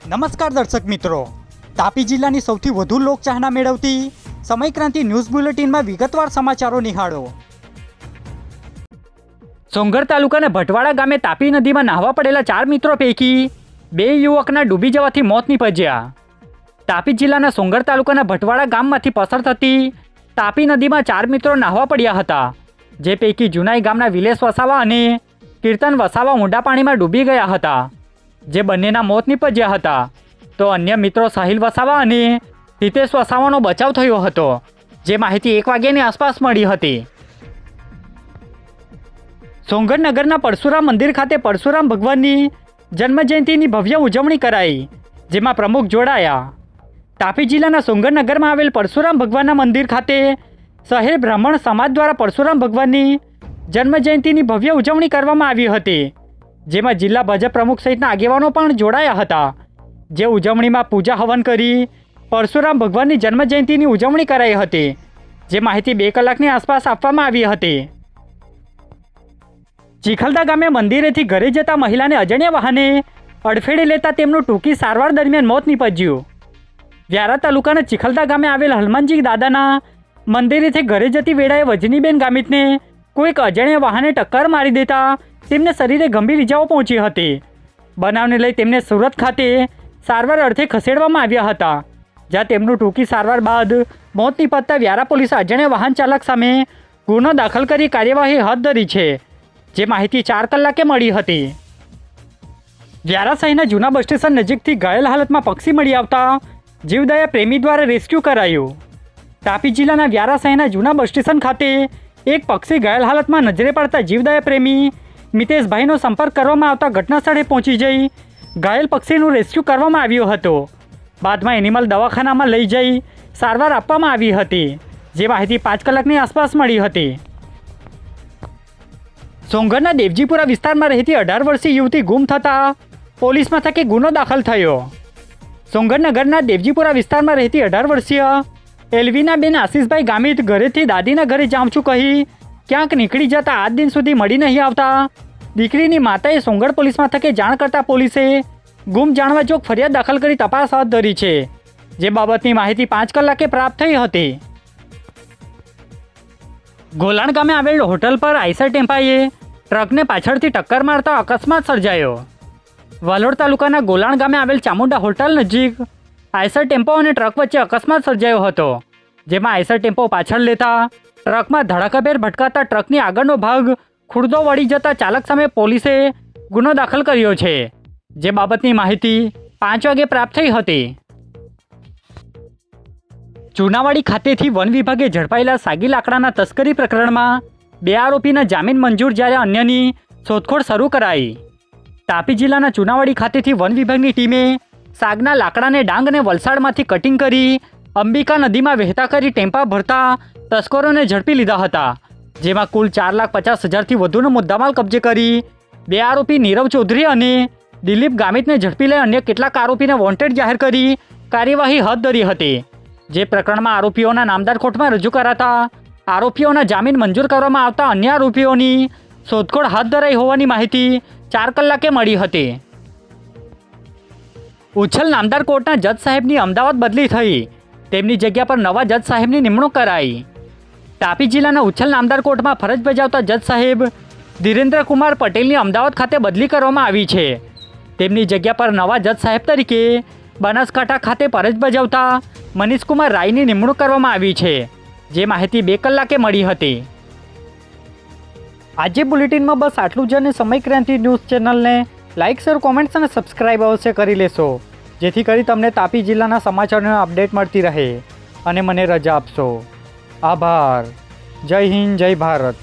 નમસ્કાર દર્શક મિત્રો, તાપી જિલ્લાની સૌથી વધુ લોકચાહના મેળવતી સમય ક્રાંતિ ન્યૂઝ બુલેટિનમાં વિગતવાર સમાચારો નિહાળો। સોંગર તાલુકાના ભટવાડા ગામે તાપી નદીમાં નાહવા પડેલા 4 મિત્રો પૈકી 2 યુવકના ડૂબી જવાથી મોત નીપજ્યા। તાપી જિલ્લાના સોંગર તાલુકાના ભટવાડા ગામમાંથી પસાર થતી તાપી નદીમાં 4 મિત્રો નાહવા પડ્યા હતા, જે પૈકી જુનાઈ ગામના વિલેશ વસાવા અને કીર્તન વસાવા ઊંડા પાણીમાં ડૂબી ગયા હતા, જે બંનેના મોત નીપજ્યા હતા। તો અન્ય મિત્રો સાહિલ વસાવા અને હિતેશ વસાવાનો બચાવ થયો હતો, જે માહિતી 1 વાગ્યાની આસપાસ મળી હતી। સોંગર નગરના પરશુરામ મંદિર ખાતે પરશુરામ ભગવાનની જન્મજયંતિની ભવ્ય ઉજવણી કરાઈ, જેમાં પ્રમુખ જોડાયા। તાપી જિલ્લાના સોંગર નગરમાં આવેલ પરશુરામ ભગવાનના મંદિર ખાતે શહેર બ્રાહ્મણ સમાજ દ્વારા પરશુરામ ભગવાનની જન્મજયંતિની ભવ્ય ઉજવણી કરવામાં આવી હતી, જેમાં જિલ્લા ભાજપ પ્રમુખ સહિતના આગેવાનો પણ જોડાયા હતા, જે ઉજવણીમાં પૂજા હવન કરી પરશુરામ ભગવાનની જન્મજયંતિની ઉજવણી કરાઈ હતી, જે માહિતી 2 કલાકની આસપાસ આપવામાં આવી હતી। ચીખલદા ગામે મંદિરેથી ઘરે જતા મહિલાને અજાણ્યા વાહને અડફેટે લેતા તેમનું ટૂંકી સારવાર દરમિયાન મોત નીપજ્યું। વ્યારા તાલુકાના ચીખલદા ગામે આવેલ હનુમાનજી દાદાના મંદિરેથી ઘરે જતી વેળાએ વજનીબેન ગામિતને કોઈક અજાણ્યા વાહને ટક્કર મારી દેતા તેમને શરીરે ગંભીર ઇજાઓ પહોંચી હતી। બનાવને લઈ તેમને સુરત ખાતે સારવાર અર્થે ખસેડવામાં આવ્યા હતા, જ્યાં તેમનું ટૂંકી સારવાર બાદ મોત નીપજતા વ્યારા પોલીસે અજાણ્યા વાહન ચાલક સામે ગુનો દાખલ કરી કાર્યવાહી હાથ ધરી છે, જે માહિતી 4 કલાકે મળી હતી। વ્યારા શહેરના જૂના બસ સ્ટેશન નજીકથી ઘાયલ હાલતમાં પક્ષી મળી આવતા જીવદયા પ્રેમી દ્વારા રેસ્ક્યુ કરાયું। તાપી જિલ્લાના વ્યારા શહેરના જૂના બસ સ્ટેશન ખાતે એક પક્ષી ઘાયલ હાલતમાં નજરે પડતા જીવદયા પ્રેમી મિતેશભાઈનો સંપર્ક કરવામાં આવતા ઘટના સ્થળે પહોંચી જઈ ઘાયલ પક્ષીનું રેસ્ક્યુ કરવામાં આવ્યો હતો। બાદમાં એનિમલ દવાખાનામાં લઈ જઈ સારવાર આપવામાં આવી હતી, જે માહિતી 5 કલાકની આસપાસ મળી હતી। સોંગરના દેવજીપુરા વિસ્તારમાં રહેતી 18 વર્ષીય યુવતી ગુમ થતાં પોલીસ મથકે ગુનો દાખલ થયો। સોંગર નગરના દેવજીપુરા વિસ્તારમાં રહેતી 18 વર્ષીય એલવીના બેન આશીષભાઈ ગામિત ઘરેથી દાદીના ઘરે જાઉં છું કહી ક્યાંક નીકળી જતા આજ દિન સુધી મળી નહીં આવતા દીકરીની માતાએ સોંગર પોલીસ મથકે જાણ કરતા પોલીસે ગુમ જાણવા જોગ ફરિયાદ દાખલ કરી તપાસ હાથ ધરી છે, જે બાબતની માહિતી 5 કલાકે પ્રાપ્ત થઈ હતી। ગોલાણ ગામે આવેલ હોટલ પર આઈસર ટેમ્પાએ ટ્રકને પાછળથી ટક્કર મારતા અકસ્માત સર્જાયો। વાલોડ તાલુકાના ગોલાણ ગામે આવેલ ચામુંડા હોટલ નજીક આઈસર ટેમ્પો અને ટ્રક વચ્ચે અકસ્માત સર્જાયો હતો, જેમાં આઈસર ટેમ્પો પાછળ લેતા ટ્રકમાં ધડાકાભેર ભટકાતા ટ્રકની આગળનો ભાગ ખુરદો વળી જતા ચાલક સામે પોલીસે ગુનો દાખલ કર્યો છે, જે બાબતની માહિતી 5 વાગે પ્રાપ્ત થઈ હતી। ચુનાવાડી ખાતેથી વન વિભાગે ઝડપાયેલા સાગી લાકડાના તસ્કરી પ્રકરણમાં 2 આરોપીના જામીન મંજૂર, જ્યારે અન્યની શોધખોળ શરૂ કરાઈ। તાપી જિલ્લાના ચુનાવાડી ખાતેથી વન વિભાગની ટીમે સાગના લાકડાને ડાંગ અને વલસાડમાંથી કટિંગ કરી અંબિકા નદીમાં વહેતા કરી ટેમ્પા ભરતા તસ્કરોને ઝડપી લીધા હતા, જેમાં કુલ 4,50,000થી વધુનો મુદ્દામાલ કબજે કરી 2 આરોપી નીરવ ચૌધરી અને દિલીપ ગામિતને ઝડપી લઈ અન્ય કેટલાક આરોપીને વોન્ટેડ જાહેર કરી કાર્યવાહી હાથ ધરી હતી, જે પ્રકરણમાં આરોપીઓના નામદાર કોર્ટમાં રજૂ કરાતા આરોપીઓના જામીન મંજૂર કરવામાં આવતા અન્ય આરોપીઓની શોધખોળ હાથ ધરાઈ હોવાની માહિતી 4 કલાકે મળી હતી। ઉચ્છલ નામદાર કોર્ટના જજ સાહેબની અમદાવાદ બદલી થઈ, તેમની જગ્યા પર નવા જજ સાહેબની નિમણૂક કરાઈ। તાપી જિલ્લાના ઉચ્છલ નામદાર કોર્ટમાં ફરજ બજાવતા જજ સાહેબ ધીરેન્દ્રકુમાર પટેલની અમદાવાદ ખાતે બદલી કરવામાં આવી છે। તેમની જગ્યા પર નવા જજ સાહેબ તરીકે બનાસકાંઠા ખાતે ફરજ બજાવતા મનીષકુમાર રાયની નિમણૂક કરવામાં આવી છે, જે માહિતી 2 કલાકે મળી હતી। આજે બુલેટિનમાં બસ આટલું જ, અને સમય ક્રાંતિ ન્યૂઝ ચેનલને લાઇક, શેર, કોમેન્ટ્સ અને સબસ્ક્રાઇબ અવશ્ય કરી લેશો, જેથી કરી તમને તાપી જિલ્લાના સમાચારોની અપડેટ મળતી રહે, અને મને રજા આપશો। આભાર। જય હિન્દ, જય ભારત।